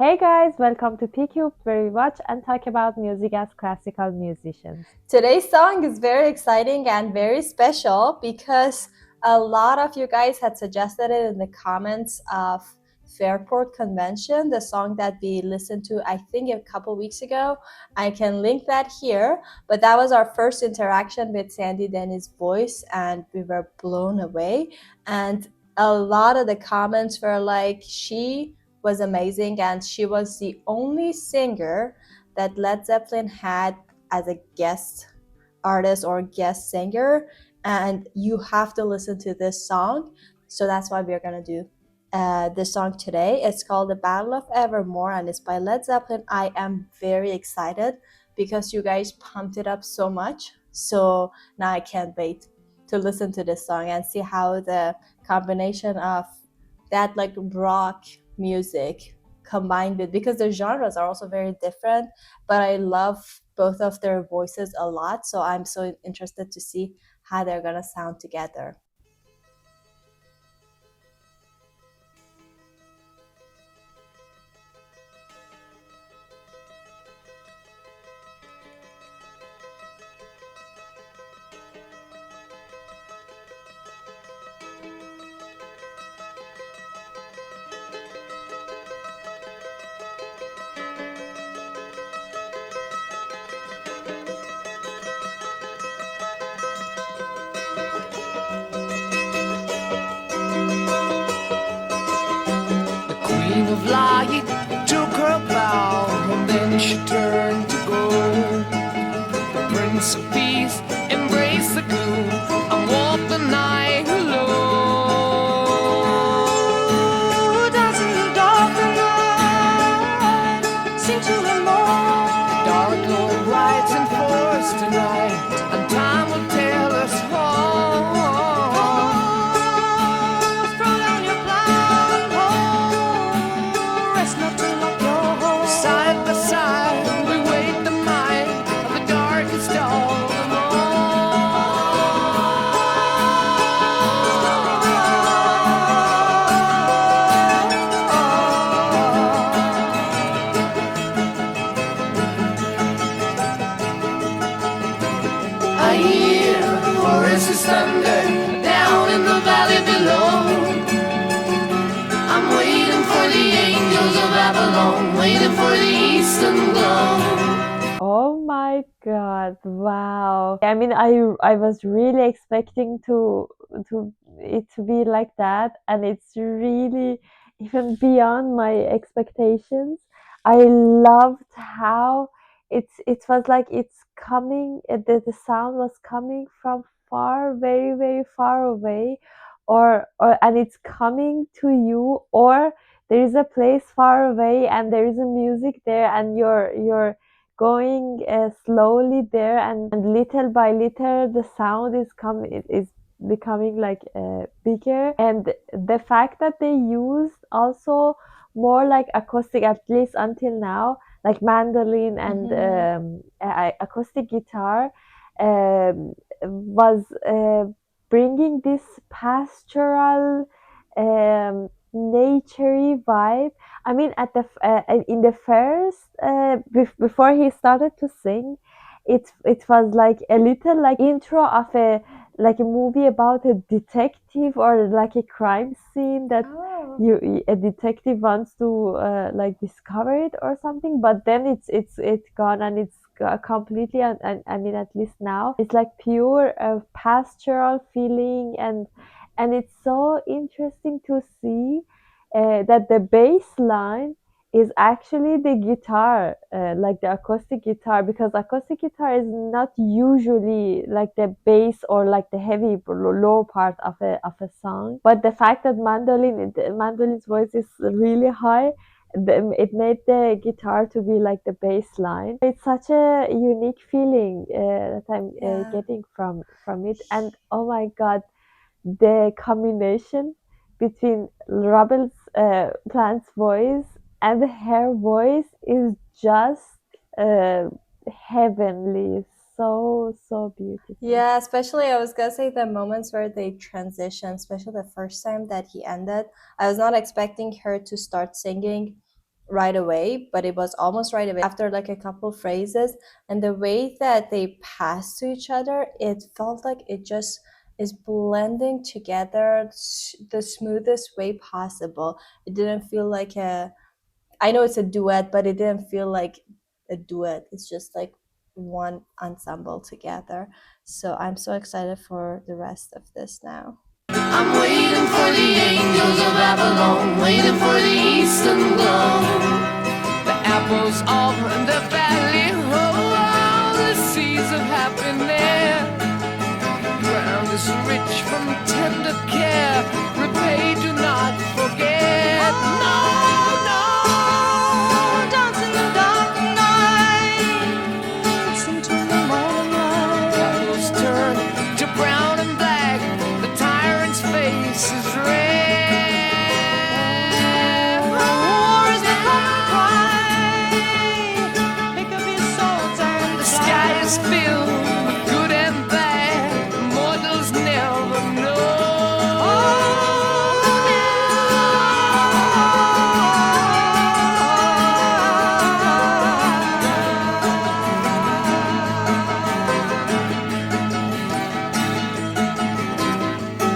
Hey guys, welcome to PCube, where we watch and talk about music as classical musicians. Today's song is very exciting and very special because a lot of you guys had suggested it in the comments of Fairport Convention, the song that we listened to, I think, a couple weeks ago. I can link that here, but that was our first interaction with Sandy Denny's voice, and we were blown away. And a lot of the comments were like, she was amazing, and she was the only singer that Led Zeppelin had as a guest artist or guest singer, and you have to listen to this song. So that's why we're gonna do this song today. It's called The Battle of Evermore and it's by Led Zeppelin. I am very excited because you guys pumped it up so much. So now I can't wait to listen to this song and see how the combination of that like rock music combined with, because the genres are also very different, but I love both of their voices a lot, so I'm so interested to see how they're gonna sound together. The Queen of Light took her bow, and then she turned to go. The Prince of Peace embraced the gloom and walked the night alone. Dancing in the dark and night, sing to him more. The Dark Lord rides in force tonight, and time will tell us all. I hear voices thunder down in the valley below. I'm waiting for the angels of Babylon, waiting for the eastern glow. Oh my god, wow. I mean, I was really expecting to it to be like that, and it's really even beyond my expectations. I loved how it was like it's coming, the sound was coming from far, very, very far away, or and it's coming to you, or there is a place far away and there is a music there, and you're going slowly there, and little by little the sound is coming, it is becoming like bigger. And the fact that they used also more like acoustic, at least until now, like mandolin and acoustic guitar, was bringing this pastoral, naturey vibe. I mean, in the first, before he started to sing, it was like a little like intro of a movie about a detective, or like a crime scene that a detective wants to like discover it or something. But then it's gone, and it's completely, and I mean, at least now it's like pure pastoral feeling, and it's so interesting to see that the bass line is actually the guitar, like the acoustic guitar, because acoustic guitar is not usually like the bass or like the heavy low part of a song. But the fact that mandolin's voice is really high, it made the guitar to be like the bass line. It's such a unique feeling that I'm Yeah. getting from it. And oh my god, the combination between Rebel's Plant's voice and her voice is just uh, heavenly. So, so beautiful. Yeah, especially I was gonna say the moments where they transition, especially the first time that he ended. I was not expecting her to start singing right away, but it was almost right away after like a couple phrases. And the way that they passed to each other, it felt like it just is blending together the smoothest way possible. It didn't feel like a, I know it's a duet, but it didn't feel like a duet. It's just like one ensemble together. So I'm so excited for the rest of this now. I'm waiting for the angels of Babylon, waiting for the eastern glow. The apples of the valley, oh, the seeds of happiness. Ground is rich from tender care. Repay, do not forget. No, no. Dance in the dark night, sing to the morning light. Apples turn to brown and black. The tyrant's face is red. War is the common cry. Pick up your swords and the sky is filled with good and bad. Mortals never know.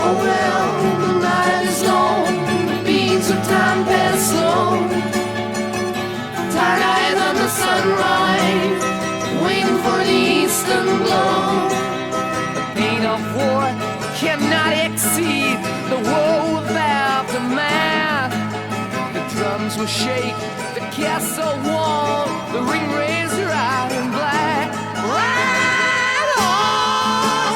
Oh well, the night is long, the beats of time pass slow. Tired eyes on the sunrise, waiting for the eastern glow. The pain of war cannot exceed the woe of aftermath. The drums will shake, the castle wall, the ring razor iron black. Ride on,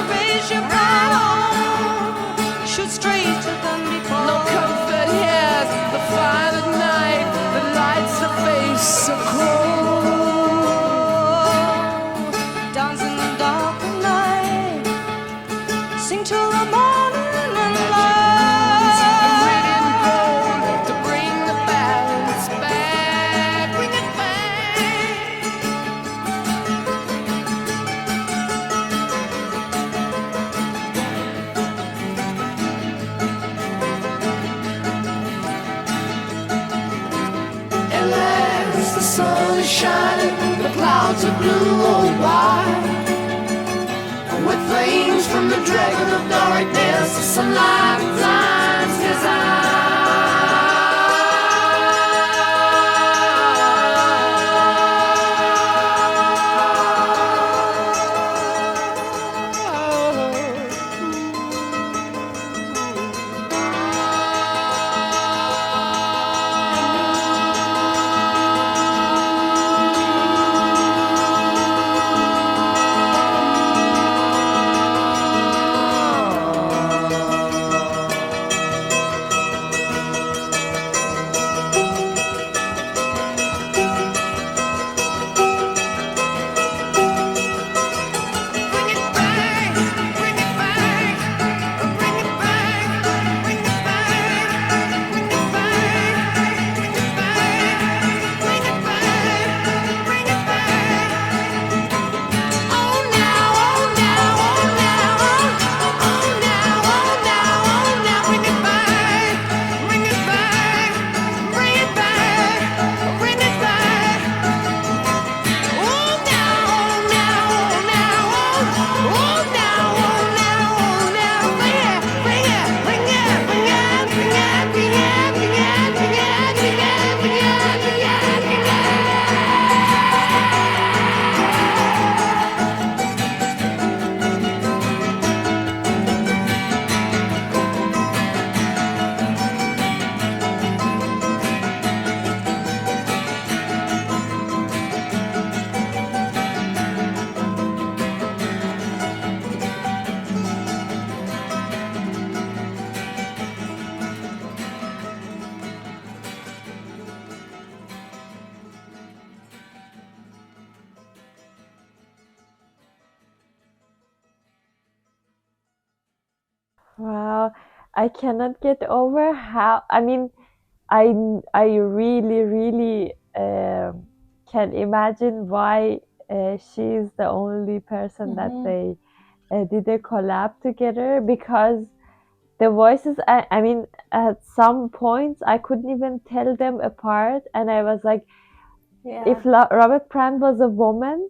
raise your right on, shoot straight to them before. No comfort here, the fire at night, the lights the face so cold. Dance in the dark of night, sing till the morning and light. Written gold to bring the balance back, bring it back. At last the sun is shining, the clouds are blue, oh why? With flames from the dragon of darkness, the sunlight blinds his Wow, I cannot get over how, I mean, I really, really can imagine why she's the only person that they did a collab together, because the voices, I mean, at some points I couldn't even tell them apart, and I was like, Yeah. if Robert Plant was a woman,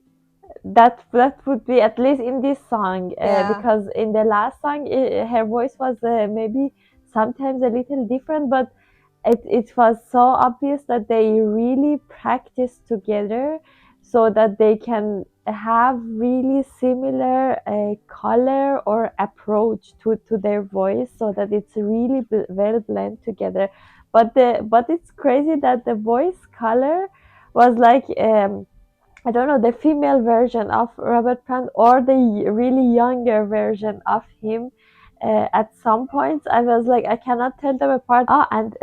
that would be at least in this song, Yeah. because in the last song her voice was maybe sometimes a little different, but it was so obvious that they really practiced together so that they can have really similar color or approach to their voice, so that it's really well blend together. But it's crazy that the voice color was like, I don't know, the female version of Robert Plant or the really younger version of him. At some points, I was like, I cannot tell them apart. And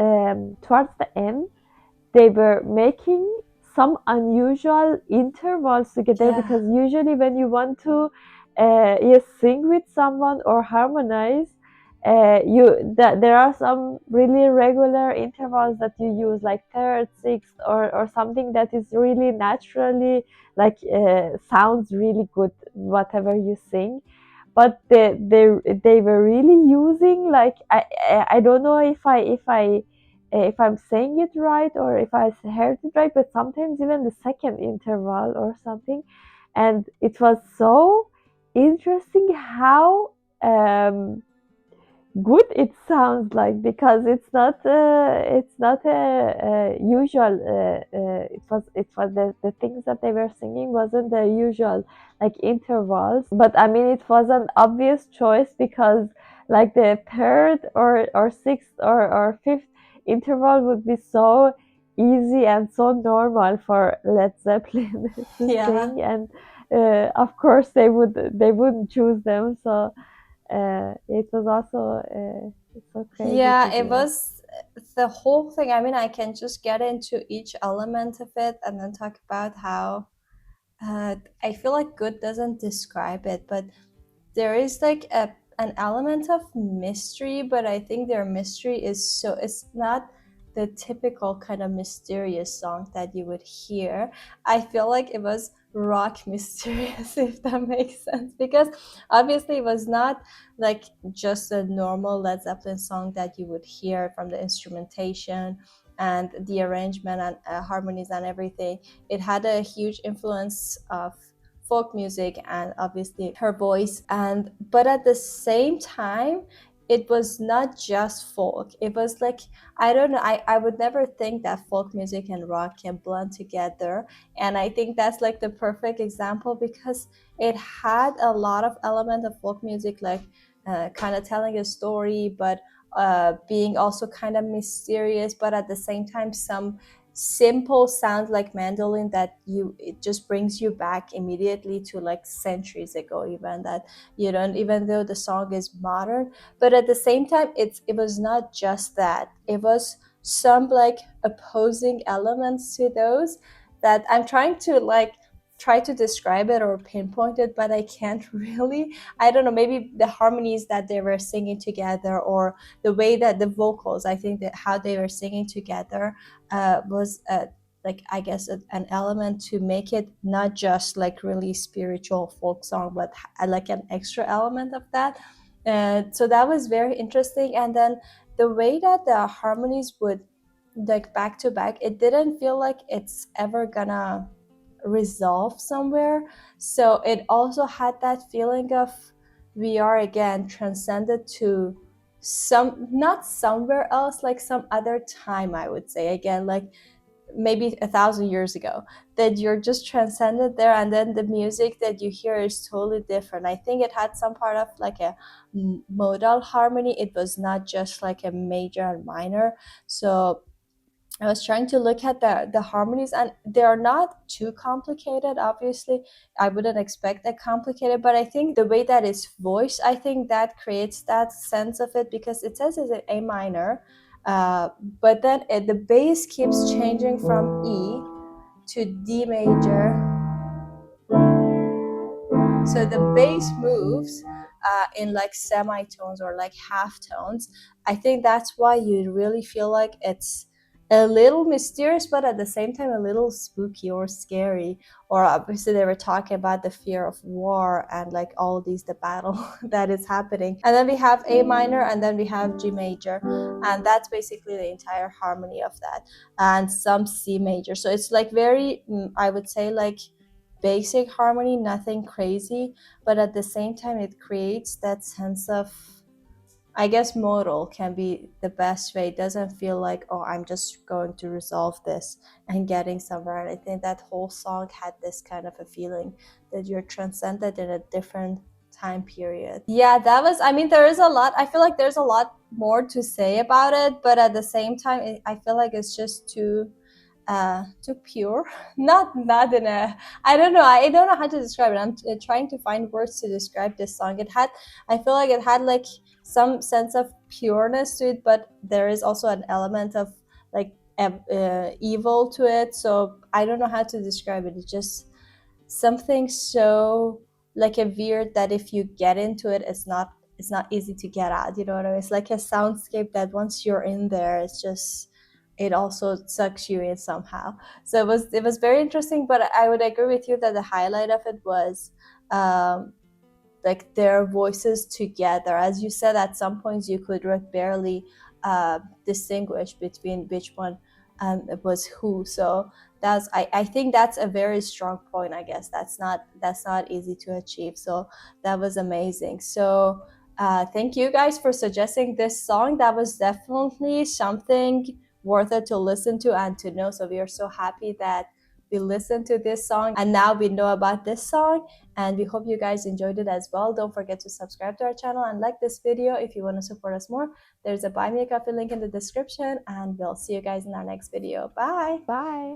towards the end, they were making some unusual intervals together, Yeah. because usually when you want to you sing with someone or harmonize, there are some really regular intervals that you use, like third, sixth, or something that is really naturally like sounds really good whatever you sing. But they were really using like, I don't know if I'm saying it right or if I heard it right, but sometimes even the second interval or something. And it was so interesting how good it sounds like, because it's not a usual it was the things that they were singing wasn't the usual like intervals. But I mean, it was an obvious choice, because like the third or sixth or fifth interval would be so easy and so normal for Led Zeppelin to Yeah. sing, and of course they wouldn't choose them. So it was also so crazy to Yeah, it hear. was the whole thing. I mean, I can just get into each element of it and then talk about how I feel like good doesn't describe it, but there is like an element of mystery, but I think their mystery is so it's not the typical kind of mysterious song that you would hear. I feel like it was rock mysterious, if that makes sense, because obviously it was not like just a normal Led Zeppelin song that you would hear from the instrumentation and the arrangement and harmonies and everything. It had a huge influence of folk music and obviously her voice, and but at the same time it was not just folk. It was like, I don't know, I would never think that folk music and rock can blend together, and I think that's like the perfect example because it had a lot of element of folk music, like kind of telling a story, but being also kind of mysterious, but at the same time some simple sounds like mandolin that it just brings you back immediately to like centuries ago, even that you don't, even though the song is modern, but at the same time it was not just that, it was some like opposing elements to those that I'm trying to like try to describe it or pinpoint it, but I can't really. I don't know, maybe the harmonies that they were singing together or the way that the vocals, I think that how they were singing together was like, I guess an element to make it not just like really spiritual folk song, but like an extra element of that. So that was very interesting. And then the way that the harmonies would like back to back, it didn't feel like it's ever gonna resolve somewhere. So it also had that feeling of we are again transcended to some, not somewhere else, like some other time, I would say, again, like maybe 1,000 years ago, that you're just transcended there, and then the music that you hear is totally different. I think it had some part of like a modal harmony. It was not just like a major and minor. So I was trying to look at the harmonies, and they are not too complicated. Obviously, I wouldn't expect that complicated, but I think the way that it's voiced, I think that creates that sense of it, because it says it's an A minor, but then the bass keeps changing from E to D major, so the bass moves in like semitones or like half tones. I think that's why you really feel like it's a little mysterious, but at the same time a little spooky or scary. Or obviously they were talking about the fear of war and like all these the battle that is happening. And then we have A minor, and then we have G major, and that's basically the entire harmony of that, and some C major. So it's like very, I would say, like basic harmony, nothing crazy, but at the same time it creates that sense of, I guess modal can be the best way. It doesn't feel like, oh, I'm just going to resolve this and getting somewhere. And I think that whole song had this kind of a feeling that you're transcended in a different time period. Yeah, that was, I mean, there is a lot. I feel like there's a lot more to say about it, but at the same time, I feel like it's just too pure. Not in a, I don't know how to describe it. I'm trying to find words to describe this song. It had, I feel like it had like some sense of pureness to it, but there is also an element of like evil to it. So I don't know how to describe it. It's just something so like a weird that if you get into it, it's not easy to get out. You know what I mean? It's like a soundscape that once you're in there, it's just, it also sucks you in somehow. So it was very interesting. But I would agree with you that the highlight of it was like their voices together. As you said, at some points you could barely distinguish between which one was who. So that's, I think that's a very strong point. I guess that's not easy to achieve. So that was amazing. So thank you guys for suggesting this song. That was definitely something worth it to listen to and to know. So we are so happy that we listened to this song and now we know about this song, and we hope you guys enjoyed it as well. Don't forget to subscribe to our channel and like this video if you want to support us more. There's a buy me a coffee link in the description, and we'll see you guys in our next video. Bye. Bye.